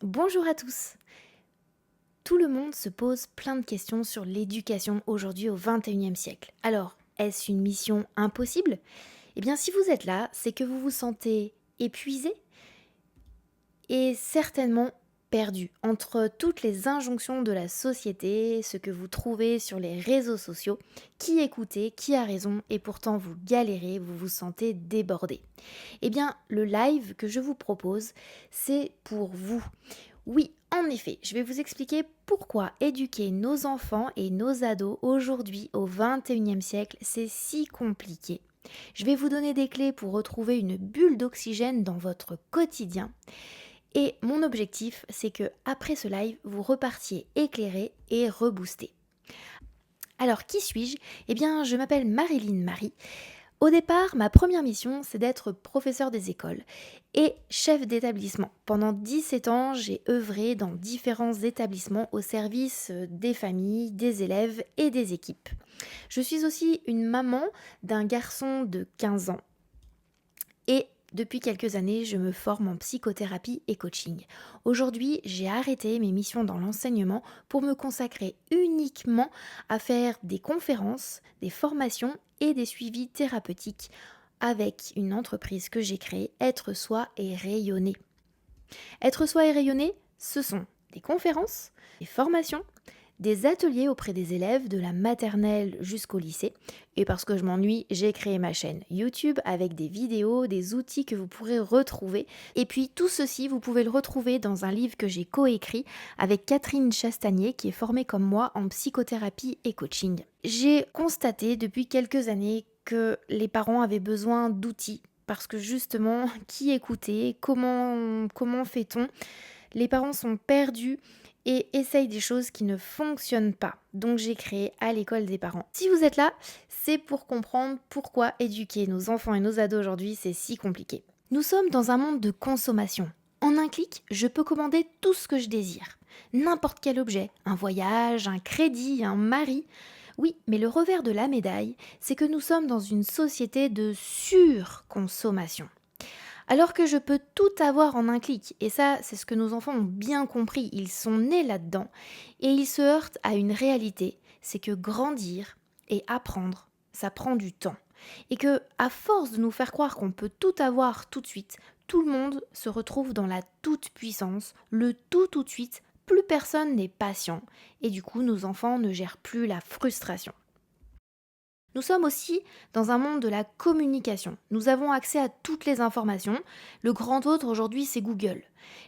Bonjour à tous. Tout le monde se pose plein de questions sur l'éducation aujourd'hui au XXIe siècle. Alors, est-ce une mission impossible? Eh bien, si vous êtes là, c'est que vous vous sentez épuisé et certainement perdu entre toutes les injonctions de la société, ce que vous trouvez sur les réseaux sociaux, qui écoutez, qui a raison, et pourtant vous galérez, vous vous sentez débordé. Eh bien, le live que je vous propose, c'est pour vous. Oui, en effet, je vais vous expliquer pourquoi éduquer nos enfants et nos ados aujourd'hui au XXIe siècle, c'est si compliqué. Je vais vous donner des clés pour retrouver une bulle d'oxygène dans votre quotidien. Et mon objectif, c'est que après ce live, vous repartiez éclairé et reboosté. Alors, qui suis-je? Eh bien, je m'appelle Marilyn Marie. Au départ, ma première mission, c'est d'être professeur des écoles et chef d'établissement. Pendant 17 ans, j'ai œuvré dans différents établissements au service des familles, des élèves et des équipes. Je suis aussi une maman d'un garçon de 15 ans et depuis quelques années, je me forme en psychothérapie et coaching. Aujourd'hui, j'ai arrêté mes missions dans l'enseignement pour me consacrer uniquement à faire des conférences, des formations et des suivis thérapeutiques avec une entreprise que j'ai créée, Être Soi et Rayonner. Être Soi et Rayonner, ce sont des conférences, des formations, des ateliers auprès des élèves de la maternelle jusqu'au lycée. Et parce que je m'ennuie, j'ai créé ma chaîne YouTube avec des vidéos, des outils que vous pourrez retrouver. Et puis tout ceci, vous pouvez le retrouver dans un livre que j'ai coécrit avec Catherine Chastagnier, qui est formée comme moi en psychothérapie et coaching. J'ai constaté depuis quelques années que les parents avaient besoin d'outils. Parce que justement, qui écouter, comment fait-on? Les parents sont perdus et essayent des choses qui ne fonctionnent pas. Donc j'ai créé à l'école des parents. Si vous êtes là, c'est pour comprendre pourquoi éduquer nos enfants et nos ados aujourd'hui, c'est si compliqué. Nous sommes dans un monde de consommation. En un clic, je peux commander tout ce que je désire. N'importe quel objet, un voyage, un crédit, un mari. Oui, mais le revers de la médaille, c'est que nous sommes dans une société de surconsommation. Alors que je peux tout avoir en un clic. Et ça, c'est ce que nos enfants ont bien compris. Ils sont nés là-dedans. Et ils se heurtent à une réalité. C'est que grandir et apprendre, ça prend du temps. Et que, à force de nous faire croire qu'on peut tout avoir tout de suite, tout le monde se retrouve dans la toute-puissance, le tout de suite. Plus personne n'est patient. Et du coup, nos enfants ne gèrent plus la frustration. Nous sommes aussi dans un monde de la communication. Nous avons accès à toutes les informations. Le grand autre aujourd'hui, c'est Google.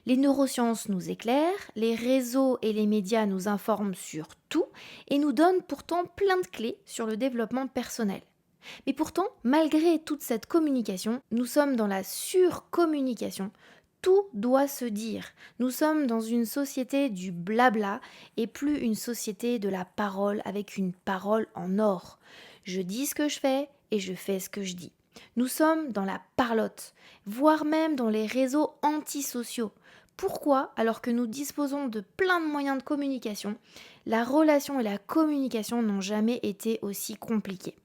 Les neurosciences nous éclairent, les réseaux et les médias nous informent sur tout et nous donnent pourtant plein de clés sur le développement personnel. Mais pourtant, malgré toute cette communication, nous sommes dans la surcommunication. Tout doit se dire. Nous sommes dans une société du blabla et plus une société de la parole avec une parole en or. Je dis ce que je fais et je fais ce que je dis. Nous sommes dans la parlotte, voire même dans les réseaux antisociaux. Pourquoi, alors que nous disposons de plein de moyens de communication, la relation et la communication n'ont jamais été aussi compliquées?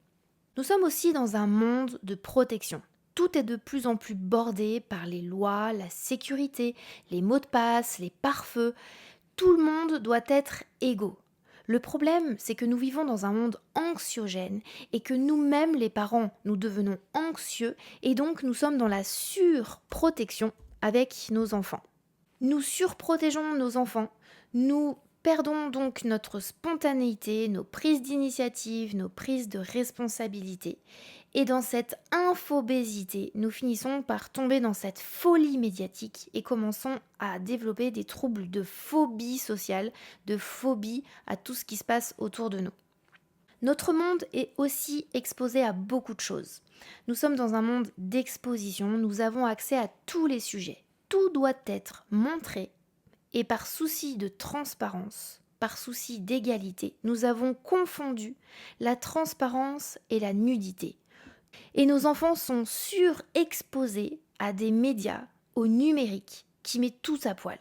Nous sommes aussi dans un monde de protection. Tout est de plus en plus bordé par les lois, la sécurité, les mots de passe, les pare-feux. Tout le monde doit être égaux. Le problème, c'est que nous vivons dans un monde anxiogène et que nous-mêmes, les parents, nous devenons anxieux et donc nous sommes dans la surprotection avec nos enfants. Nous surprotégeons nos enfants, nous perdons donc notre spontanéité, nos prises d'initiative, nos prises de responsabilité. Et dans cette infobésité, nous finissons par tomber dans cette folie médiatique et commençons à développer des troubles de phobie sociale, de phobie à tout ce qui se passe autour de nous. Notre monde est aussi exposé à beaucoup de choses. Nous sommes dans un monde d'exposition, nous avons accès à tous les sujets. Tout doit être montré et par souci de transparence, par souci d'égalité, nous avons confondu la transparence et la nudité. Et nos enfants sont surexposés à des médias, au numérique, qui met tout à poil.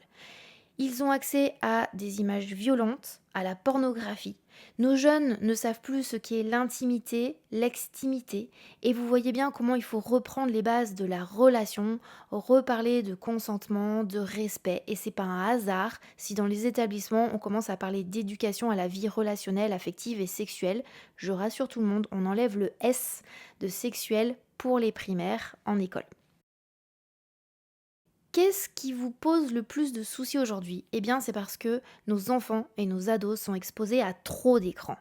Ils ont accès à des images violentes, à la pornographie. Nos jeunes ne savent plus ce qu'est l'intimité, l'extimité, et vous voyez bien comment il faut reprendre les bases de la relation, reparler de consentement, de respect, et c'est pas un hasard si dans les établissements on commence à parler d'éducation à la vie relationnelle, affective et sexuelle. Je rassure tout le monde, on enlève le S de sexuel pour les primaires en école. Qu'est-ce qui vous pose le plus de soucis aujourd'hui? Eh bien, c'est parce que nos enfants et nos ados sont exposés à trop d'écrans.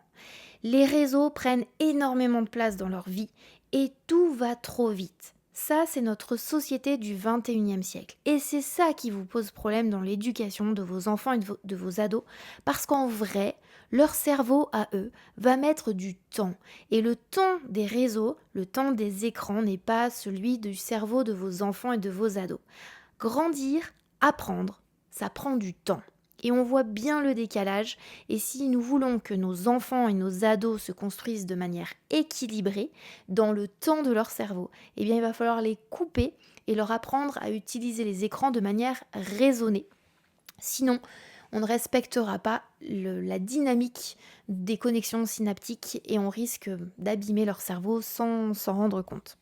Les réseaux prennent énormément de place dans leur vie et tout va trop vite. Ça, c'est notre société du 21e siècle. Et c'est ça qui vous pose problème dans l'éducation de vos enfants et de vos ados, parce qu'en vrai, leur cerveau à eux va mettre du temps. Et le temps des réseaux, le temps des écrans n'est pas celui du cerveau de vos enfants et de vos ados. Grandir, apprendre, ça prend du temps. Et on voit bien le décalage. Et si nous voulons que nos enfants et nos ados se construisent de manière équilibrée dans le temps de leur cerveau, eh bien il va falloir les couper et leur apprendre à utiliser les écrans de manière raisonnée. Sinon, on ne respectera pas la dynamique des connexions synaptiques et on risque d'abîmer leur cerveau sans s'en rendre compte.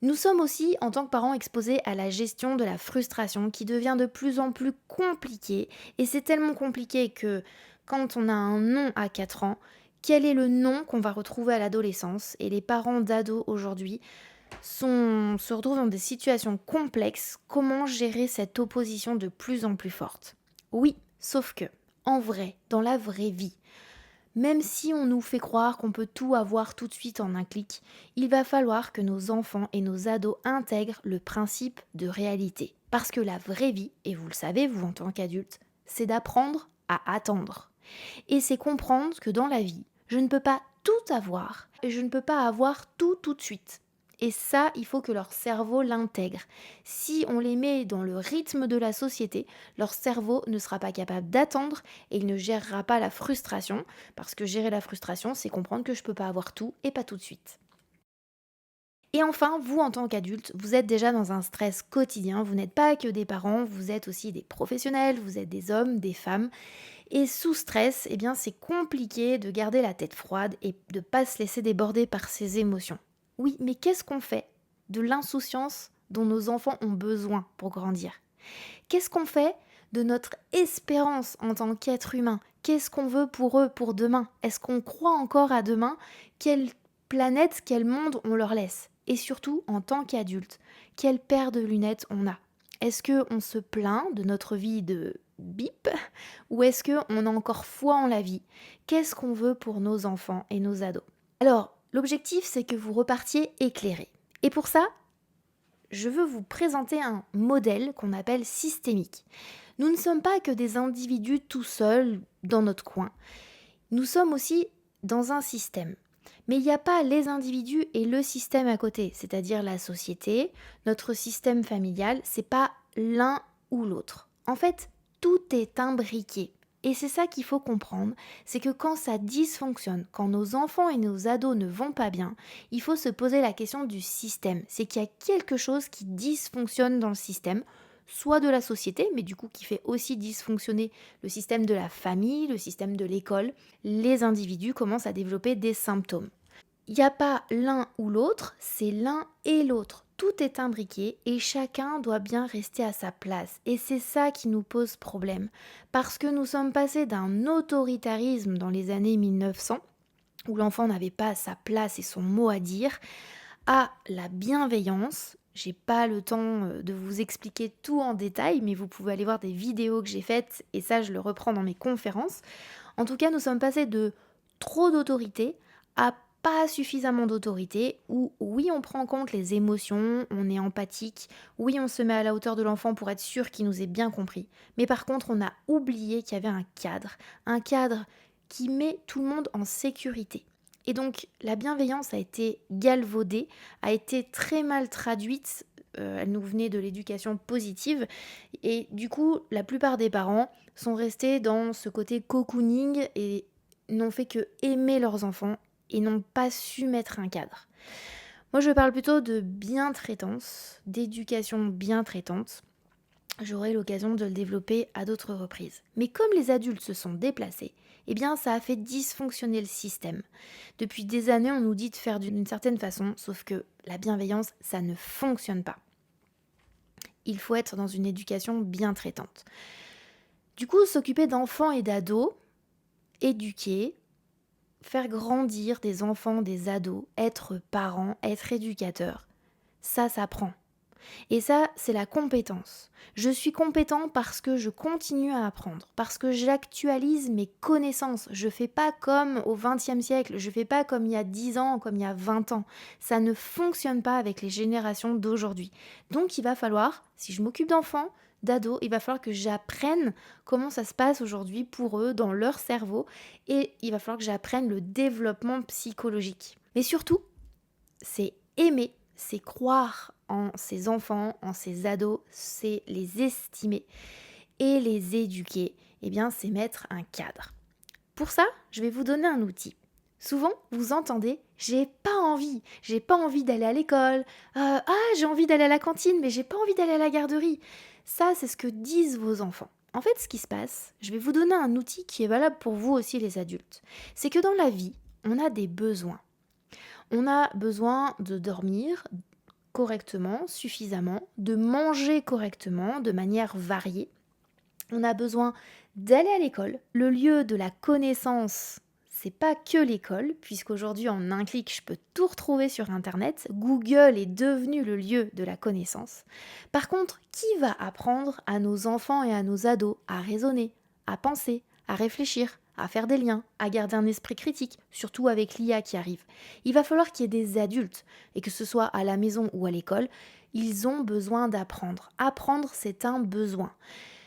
Nous sommes aussi, en tant que parents, exposés à la gestion de la frustration qui devient de plus en plus compliquée. Et c'est tellement compliqué que quand on a un nom à 4 ans, quel est le nom qu'on va retrouver à l'adolescence? Et les parents d'ados aujourd'hui se retrouvent dans des situations complexes. Comment gérer cette opposition de plus en plus forte? Oui, sauf que, en vrai, dans la vraie vie, même si on nous fait croire qu'on peut tout avoir tout de suite en un clic, il va falloir que nos enfants et nos ados intègrent le principe de réalité. Parce que la vraie vie, et vous le savez, vous en tant qu'adulte, c'est d'apprendre à attendre. Et c'est comprendre que dans la vie, je ne peux pas tout avoir et je ne peux pas avoir tout de suite. Et ça, il faut que leur cerveau l'intègre. Si on les met dans le rythme de la société, leur cerveau ne sera pas capable d'attendre et il ne gérera pas la frustration. Parce que gérer la frustration, c'est comprendre que je ne peux pas avoir tout et pas tout de suite. Et enfin, vous en tant qu'adulte, vous êtes déjà dans un stress quotidien, vous n'êtes pas que des parents, vous êtes aussi des professionnels, vous êtes des hommes, des femmes. Et sous stress, eh bien, c'est compliqué de garder la tête froide et de ne pas se laisser déborder par ses émotions. Oui, mais qu'est-ce qu'on fait de l'insouciance dont nos enfants ont besoin pour grandir? Qu'est-ce qu'on fait de notre espérance en tant qu'être humain? Qu'est-ce qu'on veut pour eux, pour demain? Est-ce qu'on croit encore à demain? Quelle planète, quel monde on leur laisse? Et surtout, en tant qu'adulte, quelle paire de lunettes on a? Est-ce qu'on se plaint de notre vie de bip ou est-ce qu'on a encore foi en la vie? Qu'est-ce qu'on veut pour nos enfants et nos ados? Alors, l'objectif, c'est que vous repartiez éclairé. Et pour ça, je veux vous présenter un modèle qu'on appelle systémique. Nous ne sommes pas que des individus tout seuls dans notre coin. Nous sommes aussi dans un système. Mais il n'y a pas les individus et le système à côté, c'est-à-dire la société, notre système familial, c'est pas l'un ou l'autre. En fait, tout est imbriqué. Et c'est ça qu'il faut comprendre, c'est que quand ça dysfonctionne, quand nos enfants et nos ados ne vont pas bien, il faut se poser la question du système. C'est qu'il y a quelque chose qui dysfonctionne dans le système, soit de la société, mais du coup qui fait aussi dysfonctionner le système de la famille, le système de l'école. Les individus commencent à développer des symptômes. Il n'y a pas l'un ou l'autre, c'est l'un et l'autre. Tout est imbriqué et chacun doit bien rester à sa place. Et c'est ça qui nous pose problème. Parce que nous sommes passés d'un autoritarisme dans les années 1900, où l'enfant n'avait pas sa place et son mot à dire, à la bienveillance. J'ai pas le temps de vous expliquer tout en détail, mais vous pouvez aller voir des vidéos que j'ai faites et ça je le reprends dans mes conférences. En tout cas, nous sommes passés de trop d'autorité à pas suffisamment d'autorité, où oui on prend en compte les émotions, on est empathique, oui on se met à la hauteur de l'enfant pour être sûr qu'il nous ait bien compris, mais par contre on a oublié qu'il y avait un cadre qui met tout le monde en sécurité. Et donc la bienveillance a été galvaudée, a été très mal traduite, elle nous venait de l'éducation positive, et du coup la plupart des parents sont restés dans ce côté cocooning et n'ont fait que aimer leurs enfants et n'ont pas su mettre un cadre. Moi, je parle plutôt de bientraitance, d'éducation bientraitante. j'aurai l'occasion de le développer à d'autres reprises. Mais comme les adultes se sont déplacés, eh bien ça a fait dysfonctionner le système. Depuis des années, on nous dit de faire d'une certaine façon, sauf que la bienveillance, ça ne fonctionne pas. Il faut être dans une éducation bien traitante. Du coup, s'occuper d'enfants et d'ados, éduquer, faire grandir des enfants, des ados, être parent, être éducateur, ça s'apprend. Et ça, c'est la compétence. Je suis compétent parce que je continue à apprendre, parce que j'actualise mes connaissances. Je ne fais pas comme au XXe siècle, je ne fais pas comme il y a 10 ans, comme il y a 20 ans. Ça ne fonctionne pas avec les générations d'aujourd'hui. Donc il va falloir, si je m'occupe d'enfants, d'ados, il va falloir que j'apprenne comment ça se passe aujourd'hui pour eux, dans leur cerveau, et il va falloir que j'apprenne le développement psychologique. Mais surtout, c'est aimer, c'est croire en ces enfants, en ces ados, c'est les estimer et les éduquer. Eh bien, c'est mettre un cadre. Pour ça, je vais vous donner un outil. Souvent, vous entendez, j'ai pas envie d'aller à l'école, j'ai envie d'aller à la cantine, mais j'ai pas envie d'aller à la garderie. Ça, c'est ce que disent vos enfants. En fait, ce qui se passe, je vais vous donner un outil qui est valable pour vous aussi les adultes. C'est que dans la vie, on a des besoins. On a besoin de dormir correctement, suffisamment, de manger correctement, de manière variée. On a besoin d'aller à l'école. Le lieu de la connaissance, c'est pas que l'école, puisqu'aujourd'hui en un clic, je peux tout retrouver sur Internet. Google est devenu le lieu de la connaissance. Par contre, qui va apprendre à nos enfants et à nos ados à raisonner, à penser, à réfléchir, à faire des liens, à garder un esprit critique, surtout avec l'IA qui arrive? Il va falloir qu'il y ait des adultes, et que ce soit à la maison ou à l'école, ils ont besoin d'apprendre. Apprendre, c'est un besoin.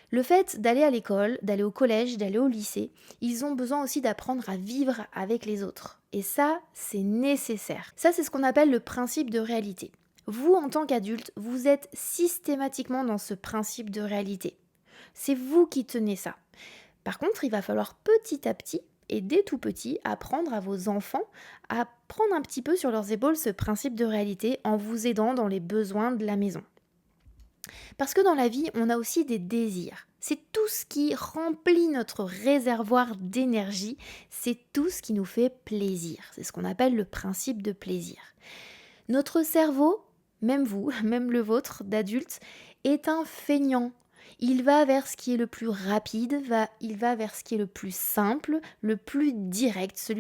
Le fait d'aller à l'école, d'aller au collège, d'aller au lycée, ils ont besoin aussi d'apprendre à vivre avec les autres. Et ça, c'est nécessaire. Ça, c'est ce qu'on appelle le principe de réalité. Vous, en tant qu'adulte, vous êtes systématiquement dans ce principe de réalité. C'est vous qui tenez ça. Par contre, il va falloir petit à petit, et dès tout petit, apprendre à vos enfants à prendre un petit peu sur leurs épaules ce principe de réalité en vous aidant dans les besoins de la maison. Parce que dans la vie, on a aussi des désirs. C'est tout ce qui remplit notre réservoir d'énergie, c'est tout ce qui nous fait plaisir. C'est ce qu'on appelle le principe de plaisir. Notre cerveau, même vous, même le vôtre d'adulte, est un feignant. Il va vers ce qui est le plus rapide, il va vers ce qui est le plus simple, le plus direct,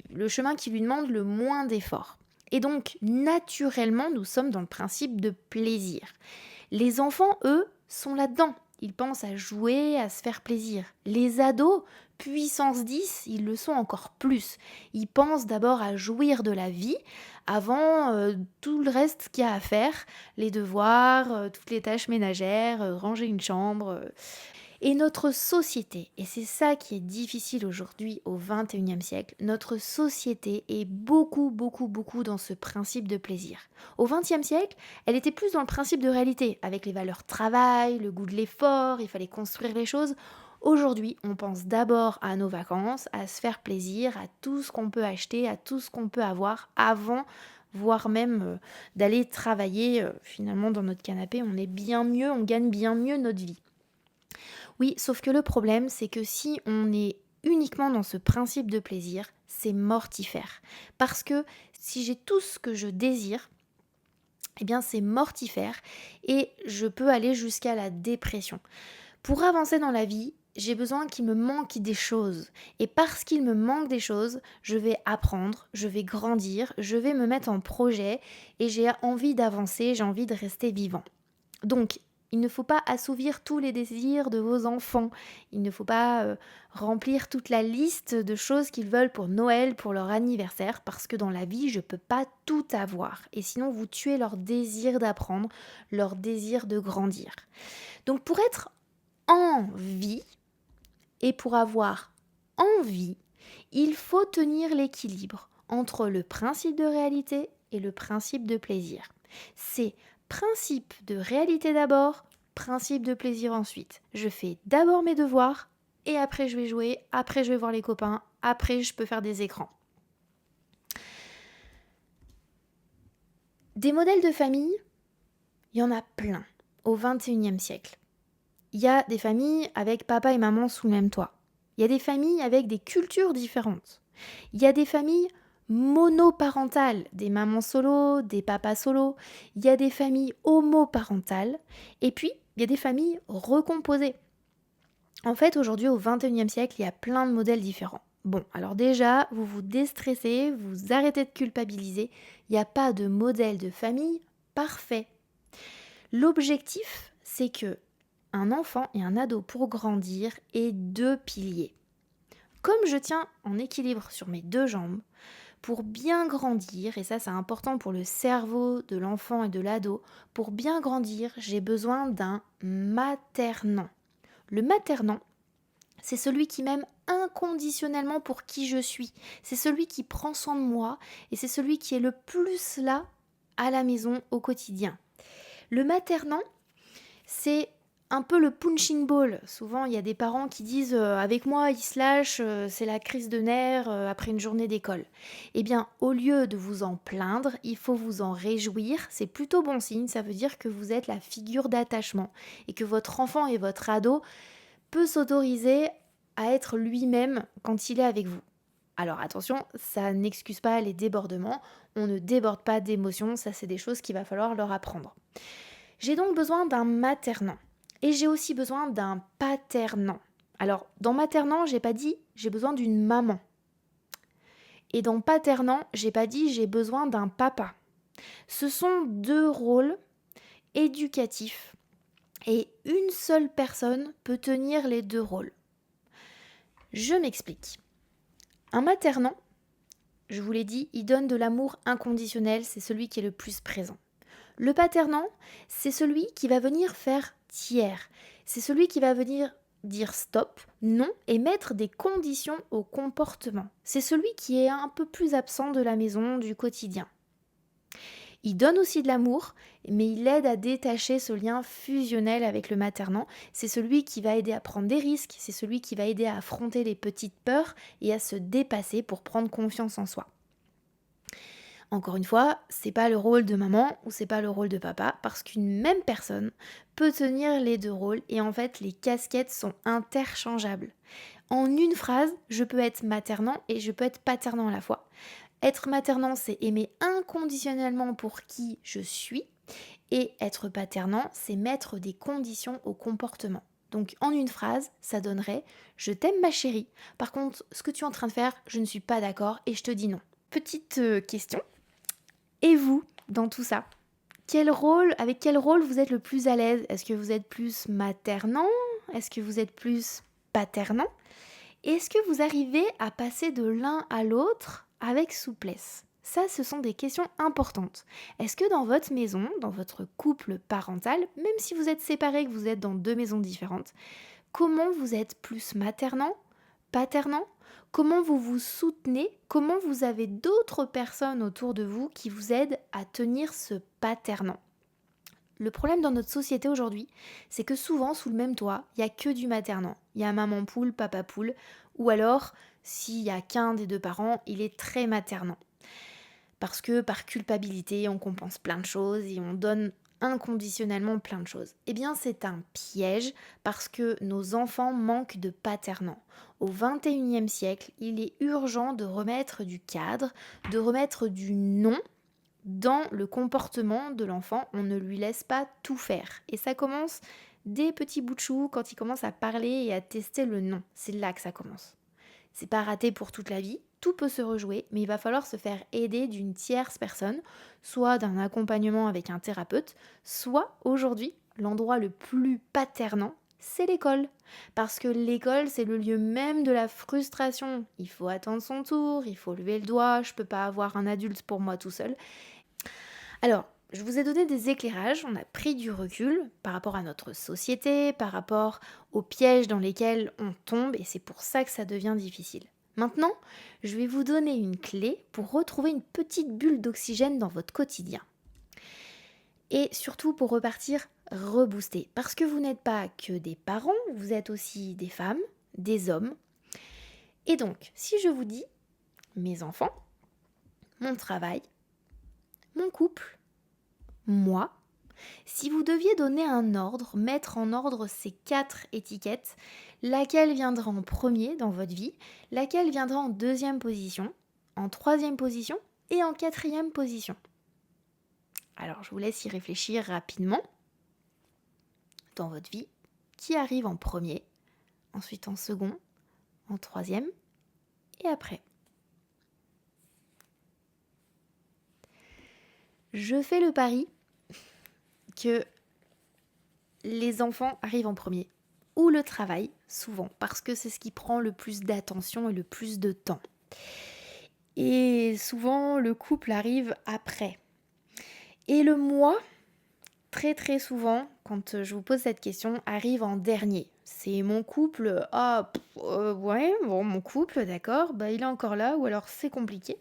le chemin qui lui demande le moins d'efforts. Et donc, naturellement, nous sommes dans le principe de plaisir. Les enfants, eux, sont là-dedans. Ils pensent à jouer, à se faire plaisir. Les ados, puissance 10, ils le sont encore plus. Ils pensent d'abord à jouir de la vie avant tout le reste qu'il y a à faire, les devoirs, toutes les tâches ménagères, ranger une chambre. Et notre société, et c'est ça qui est difficile aujourd'hui au XXIe siècle, notre société est beaucoup dans ce principe de plaisir. Au XXe siècle, elle était plus dans le principe de réalité, avec les valeurs travail, le goût de l'effort, il fallait construire les choses. Aujourd'hui, on pense d'abord à nos vacances, à se faire plaisir, à tout ce qu'on peut acheter, à tout ce qu'on peut avoir avant voire même d'aller travailler finalement dans notre canapé. On est bien mieux, on gagne bien mieux notre vie. Oui, sauf que le problème, c'est que si on est uniquement dans ce principe de plaisir, c'est mortifère. Parce que si j'ai tout ce que je désire, eh bien c'est mortifère et je peux aller jusqu'à la dépression. Pour avancer dans la vie, j'ai besoin qu'il me manque des choses. Et parce qu'il me manque des choses, je vais apprendre, je vais grandir, je vais me mettre en projet et j'ai envie d'avancer, j'ai envie de rester vivant. Donc, il ne faut pas assouvir tous les désirs de vos enfants. Il ne faut pas remplir toute la liste de choses qu'ils veulent pour Noël, pour leur anniversaire, parce que dans la vie, je ne peux pas tout avoir. Et sinon, vous tuez leur désir d'apprendre, leur désir de grandir. Donc, pour être en vie et pour avoir envie, il faut tenir l'équilibre entre le principe de réalité et le principe de plaisir. C'est principe de réalité d'abord, principe de plaisir ensuite. Je fais d'abord mes devoirs et après je vais jouer, après je vais voir les copains, après je peux faire des écrans. Des modèles de famille, il y en a plein au XXIe siècle. il y a des familles avec papa et maman sous le même toit. Il y a des familles avec des cultures différentes. Il y a des familles monoparentales, des mamans solo, des papas solo. Il y a des familles homoparentales. Et puis, il y a des familles recomposées. En fait, aujourd'hui, au 21e siècle, il y a plein de modèles différents. Bon, alors déjà, vous vous déstressez, vous arrêtez de culpabiliser. Il n'y a pas de modèle de famille parfait. L'objectif, c'est que un enfant et un ado pour grandir aient deux piliers. Comme je tiens en équilibre sur mes deux jambes, pour bien grandir, et ça c'est important pour le cerveau de l'enfant et de l'ado, pour bien grandir, j'ai besoin d'un maternant. Le maternant, c'est celui qui m'aime inconditionnellement pour qui je suis. C'est celui qui prend soin de moi et c'est celui qui est le plus là à la maison au quotidien. Le maternant, c'est un peu le punching ball. Souvent, il y a des parents qui disent avec moi, il se lâche, c'est la crise de nerfs après une journée d'école. Eh bien, au lieu de vous en plaindre, il faut vous en réjouir. C'est plutôt bon signe. Ça veut dire que vous êtes la figure d'attachement et que votre enfant et votre ado peut s'autoriser à être lui-même quand il est avec vous. Alors attention, ça n'excuse pas les débordements. On ne déborde pas d'émotions. Ça, c'est des choses qu'il va falloir leur apprendre. J'ai donc besoin d'un maternant. Et j'ai aussi besoin d'un paternant. Alors, dans maternant, j'ai pas dit j'ai besoin d'une maman. Et dans paternant, j'ai pas dit j'ai besoin d'un papa. Ce sont deux rôles éducatifs. Et une seule personne peut tenir les deux rôles. Je m'explique. Un maternant, je vous l'ai dit, il donne de l'amour inconditionnel, c'est celui qui est le plus présent. Le paternant, c'est celui qui va venir faire tiers. C'est celui qui va venir dire stop, non, et mettre des conditions au comportement. C'est celui qui est un peu plus absent de la maison, du quotidien. Il donne aussi de l'amour, mais il aide à détacher ce lien fusionnel avec le maternant. C'est celui qui va aider à prendre des risques, c'est celui qui va aider à affronter les petites peurs et à se dépasser pour prendre confiance en soi. Encore une fois, c'est pas le rôle de maman ou c'est pas le rôle de papa parce qu'une même personne peut tenir les deux rôles et en fait les casquettes sont interchangeables. En une phrase, je peux être maternant et je peux être paternant à la fois. Être maternant, c'est aimer inconditionnellement pour qui je suis et être paternant, c'est mettre des conditions au comportement. Donc en une phrase, ça donnerait je t'aime ma chérie. Par contre, ce que tu es en train de faire, je ne suis pas d'accord et je te dis non. Petite question. Et vous, dans tout ça, avec quel rôle vous êtes le plus à l'aise? Est-ce que vous êtes plus maternant? Est-ce que vous êtes plus paternant? Et est-ce que vous arrivez à passer de l'un à l'autre avec souplesse? Ça, ce sont des questions importantes. Est-ce que dans votre maison, dans votre couple parental, même si vous êtes séparés, que vous êtes dans deux maisons différentes, comment vous êtes plus maternant, paternant? Comment vous vous soutenez? Comment vous avez d'autres personnes autour de vous qui vous aident à tenir ce paternant? Le problème dans notre société aujourd'hui, c'est que souvent, sous le même toit, il n'y a que du maternant. Il y a maman poule, papa poule, ou alors, s'il n'y a qu'un des deux parents, il est très maternant. Parce que par culpabilité, on compense plein de choses et on donne inconditionnellement plein de choses. Eh bien, c'est un piège parce que nos enfants manquent de paternant. Au 21e siècle, il est urgent de remettre du cadre, de remettre du non dans le comportement de l'enfant. On ne lui laisse pas tout faire. Et ça commence des petits bouts de chou quand il commence à parler et à tester le non. C'est là que ça commence. C'est pas raté pour toute la vie, tout peut se rejouer, mais il va falloir se faire aider d'une tierce personne, soit d'un accompagnement avec un thérapeute, soit aujourd'hui, l'endroit le plus paternant, c'est l'école. Parce que l'école, c'est le lieu même de la frustration. Il faut attendre son tour, il faut lever le doigt, je peux pas avoir un adulte pour moi tout seul. Alors, je vous ai donné des éclairages, on a pris du recul par rapport à notre société, par rapport aux pièges dans lesquels on tombe, et c'est pour ça que ça devient difficile. Maintenant, je vais vous donner une clé pour retrouver une petite bulle d'oxygène dans votre quotidien. Et surtout pour repartir reboosté. Parce que vous n'êtes pas que des parents, vous êtes aussi des femmes, des hommes. Et donc, si je vous dis mes enfants, mon travail, mon couple, moi, Si vous deviez donner un ordre, mettre en ordre ces 4 étiquettes, laquelle viendra en premier dans votre vie, laquelle viendra en deuxième position, en troisième position et en quatrième position. Alors je vous laisse y réfléchir rapidement dans votre vie. Qui arrive en premier, ensuite en second, en troisième et après. Je fais le pari que les enfants arrivent en premier, ou le travail, souvent, parce que c'est ce qui prend le plus d'attention et le plus de temps. Et souvent, le couple arrive après. Et le moi, très très souvent, quand je vous pose cette question, arrive en dernier. C'est mon couple, ouais, bon, mon couple, d'accord, il est encore là, ou alors c'est compliqué.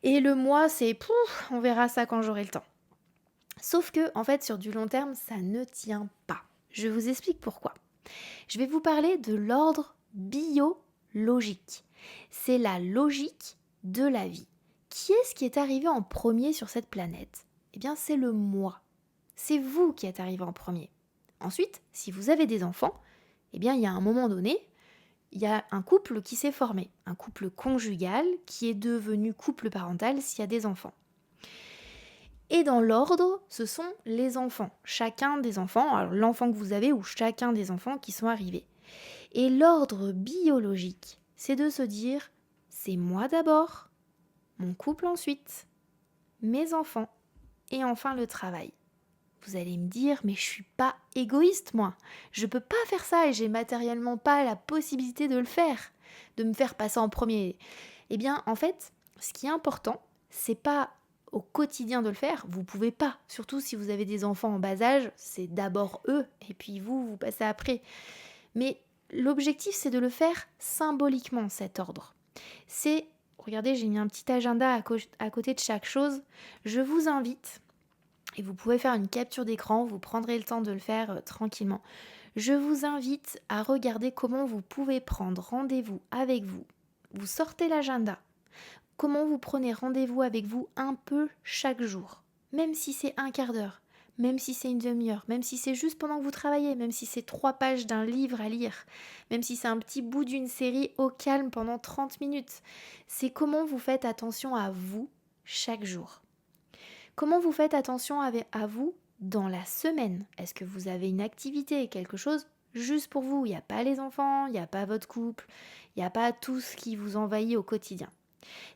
Et le moi, c'est, on verra ça quand j'aurai le temps. Sauf que, en fait, sur du long terme, ça ne tient pas. Je vous explique pourquoi. Je vais vous parler de l'ordre biologique. C'est la logique de la vie. Qui est-ce qui est arrivé en premier sur cette planète ? Eh bien, c'est le moi. C'est vous qui êtes arrivé en premier. Ensuite, si vous avez des enfants, eh bien, il y a un moment donné, il y a un couple qui s'est formé, un couple conjugal qui est devenu couple parental s'il y a des enfants. Et dans l'ordre, ce sont les enfants, chacun des enfants, alors l'enfant que vous avez ou chacun des enfants qui sont arrivés. Et l'ordre biologique, c'est de se dire, c'est moi d'abord, mon couple ensuite, mes enfants et enfin le travail. Vous allez me dire, mais je suis pas égoïste moi, je peux pas faire ça et j'ai matériellement pas la possibilité de le faire, de me faire passer en premier. Eh bien en fait, ce qui est important, c'est pas au quotidien de le faire, vous pouvez pas, surtout si vous avez des enfants en bas âge, c'est d'abord eux et puis vous passez après. Mais l'objectif c'est de le faire symboliquement cet ordre. C'est, regardez, j'ai mis un petit agenda à côté de chaque chose, je vous invite, et vous pouvez faire une capture d'écran, vous prendrez le temps de le faire tranquillement. Je vous invite à regarder comment vous pouvez prendre rendez-vous avec vous. Vous sortez l'agenda. Comment vous prenez rendez-vous avec vous un peu chaque jour. Même si c'est un quart d'heure, même si c'est une demi-heure, même si c'est juste pendant que vous travaillez, même si c'est 3 pages d'un livre à lire, même si c'est un petit bout d'une série au calme pendant 30 minutes. C'est comment vous faites attention à vous chaque jour. Comment vous faites attention à vous dans la semaine ? Est-ce que vous avez une activité, quelque chose juste pour vous ? Il n'y a pas les enfants, il n'y a pas votre couple, il n'y a pas tout ce qui vous envahit au quotidien.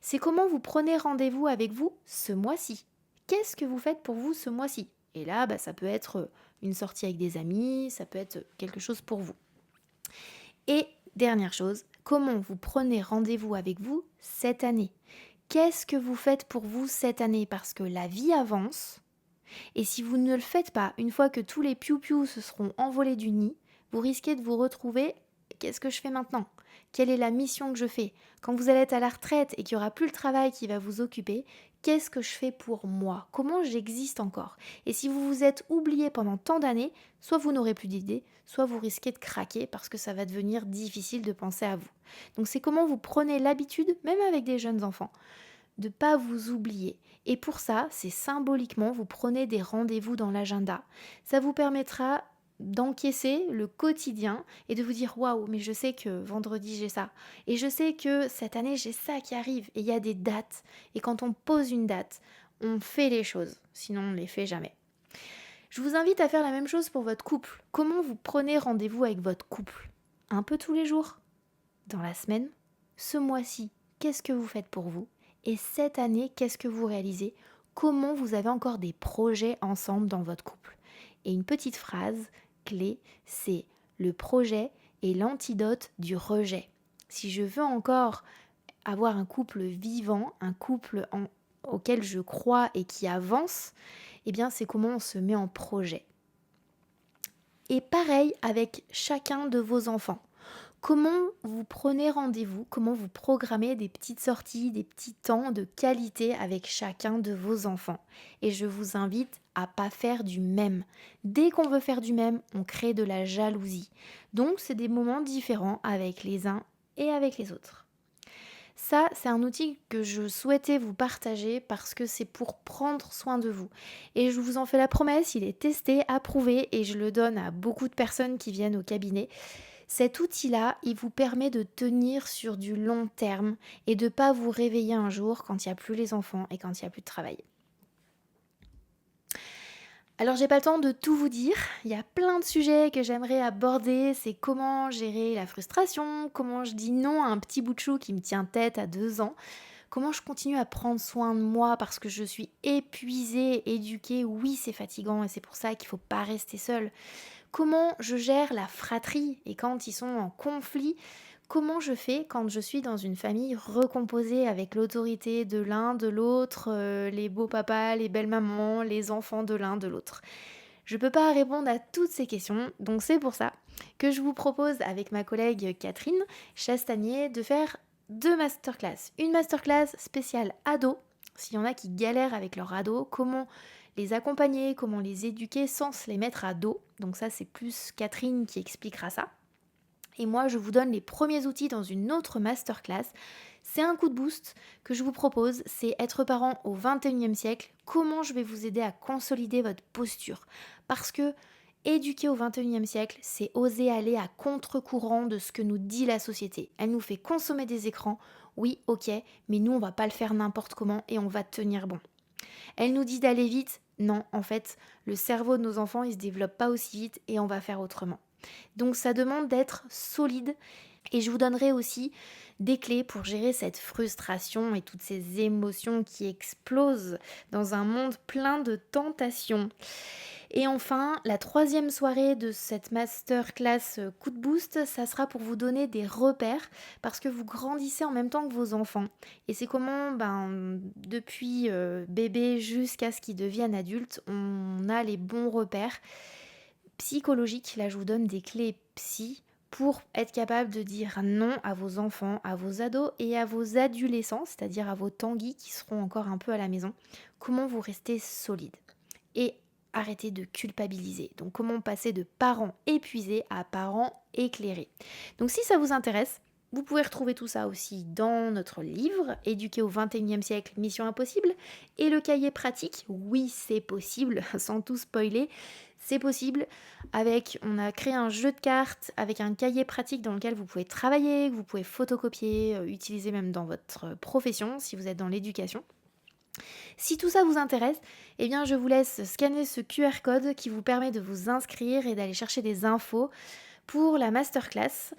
C'est comment vous prenez rendez-vous avec vous ce mois-ci. Qu'est-ce que vous faites pour vous ce mois-ci ? Et là, ça peut être une sortie avec des amis, ça peut être quelque chose pour vous. Et dernière chose, comment vous prenez rendez-vous avec vous cette année ? Qu'est-ce que vous faites pour vous cette année ? Parce que la vie avance, et si vous ne le faites pas, une fois que tous les piou-piou se seront envolés du nid, vous risquez de vous retrouver, qu'est-ce que je fais maintenant ? Quelle est la mission que je fais ? Quand vous allez être à la retraite et qu'il n'y aura plus le travail qui va vous occuper, qu'est-ce que je fais pour moi ? Comment j'existe encore ? Et si vous vous êtes oublié pendant tant d'années, soit vous n'aurez plus d'idées, soit vous risquez de craquer parce que ça va devenir difficile de penser à vous. Donc c'est comment vous prenez l'habitude, même avec des jeunes enfants, de ne pas vous oublier. Et pour ça, c'est symboliquement, vous prenez des rendez-vous dans l'agenda. Ça vous permettra d'encaisser le quotidien et de vous dire waouh, mais je sais que vendredi j'ai ça et je sais que cette année j'ai ça qui arrive et il y a des dates et quand on pose une date on fait les choses, sinon on ne les fait jamais. Je vous invite à faire la même chose pour votre couple. Comment vous prenez rendez-vous avec votre couple ? Un peu tous les jours ? Dans la semaine ? Ce mois-ci, qu'est-ce que vous faites pour vous ? Et cette année, qu'est-ce que vous réalisez ? Comment vous avez encore des projets ensemble dans votre couple ? Et une petite phrase clé, c'est le projet est l'antidote du rejet. Si je veux encore avoir un couple vivant, un couple auquel je crois et qui avance, eh bien c'est comment on se met en projet. Et pareil avec chacun de vos enfants. Comment vous prenez rendez-vous, comment vous programmez des petites sorties, des petits temps de qualité avec chacun de vos enfants. Et je vous invite à pas faire du même. Dès qu'on veut faire du même, on crée de la jalousie. Donc c'est des moments différents avec les uns et avec les autres. Ça, c'est un outil que je souhaitais vous partager parce que c'est pour prendre soin de vous. Et je vous en fais la promesse, il est testé, approuvé et je le donne à beaucoup de personnes qui viennent au cabinet. Cet outil-là, il vous permet de tenir sur du long terme et de ne pas vous réveiller un jour quand il n'y a plus les enfants et quand il n'y a plus de travail. Alors j'ai pas le temps de tout vous dire, il y a plein de sujets que j'aimerais aborder, c'est comment gérer la frustration, comment je dis non à un petit bout de chou qui me tient tête à 2 ans, comment je continue à prendre soin de moi parce que je suis épuisée, éduquée, oui c'est fatigant et c'est pour ça qu'il faut pas rester seule. Comment je gère la fratrie et quand ils sont en conflit, comment je fais quand je suis dans une famille recomposée avec l'autorité de l'un, de l'autre, les beaux papas, les belles mamans, les enfants de l'un, de l'autre. Je ne peux pas répondre à toutes ces questions, donc c'est pour ça que je vous propose avec ma collègue Catherine Chastanier de faire 2 masterclass. Une masterclass spéciale ado, s'il y en a qui galèrent avec leur ado, comment les accompagner, comment les éduquer sans se les mettre à dos. Donc ça, c'est plus Catherine qui expliquera ça. Et moi, je vous donne les premiers outils dans une autre masterclass. C'est un coup de boost que je vous propose, c'est être parent au 21e siècle. Comment je vais vous aider à consolider votre posture. Parce que éduquer au 21e siècle, c'est oser aller à contre-courant de ce que nous dit la société. Elle nous fait consommer des écrans, oui, ok, mais nous, on va pas le faire n'importe comment et on va tenir bon. Elle nous dit d'aller vite, non, en fait, le cerveau de nos enfants, il se développe pas aussi vite et on va faire autrement. Donc ça demande d'être solide et je vous donnerai aussi des clés pour gérer cette frustration et toutes ces émotions qui explosent dans un monde plein de tentations. Et enfin, la troisième soirée de cette masterclass coup de boost, ça sera pour vous donner des repères parce que vous grandissez en même temps que vos enfants. Et c'est comment, depuis bébé jusqu'à ce qu'ils deviennent adultes, on a les bons repères psychologiques. Là, je vous donne des clés psy pour être capable de dire non à vos enfants, à vos ados et à vos adolescents, c'est-à-dire à vos tanguis qui seront encore un peu à la maison. Comment vous restez solide. Et arrêter de culpabiliser. Donc comment passer de parents épuisés à parents éclairés. Donc si ça vous intéresse, vous pouvez retrouver tout ça aussi dans notre livre Éduquer au 21e siècle, Mission impossible et le cahier pratique. Oui, c'est possible, sans tout spoiler. C'est possible on a créé un jeu de cartes avec un cahier pratique dans lequel vous pouvez travailler, que vous pouvez photocopier, utiliser même dans votre profession si vous êtes dans l'éducation. Si tout ça vous intéresse, eh bien je vous laisse scanner ce QR code qui vous permet de vous inscrire et d'aller chercher des infos pour la masterclass.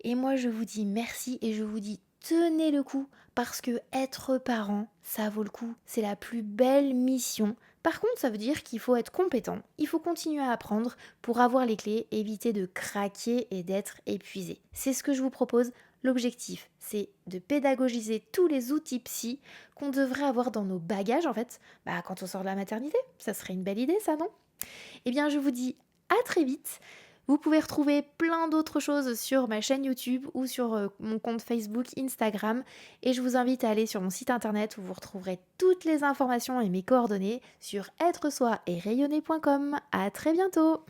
Et moi je vous dis merci et je vous dis tenez le coup parce que être parent, ça vaut le coup. C'est la plus belle mission. Par contre, ça veut dire qu'il faut être compétent, il faut continuer à apprendre pour avoir les clés, éviter de craquer et d'être épuisé. C'est ce que je vous propose. L'objectif, c'est de pédagogiser tous les outils psy qu'on devrait avoir dans nos bagages en fait, quand on sort de la maternité. Ça serait une belle idée ça, non? Eh bien je vous dis à très vite. Vous pouvez retrouver plein d'autres choses sur ma chaîne YouTube ou sur mon compte Facebook, Instagram. Et je vous invite à aller sur mon site internet où vous retrouverez toutes les informations et mes coordonnées sur être soi et rayonner.com. À très bientôt!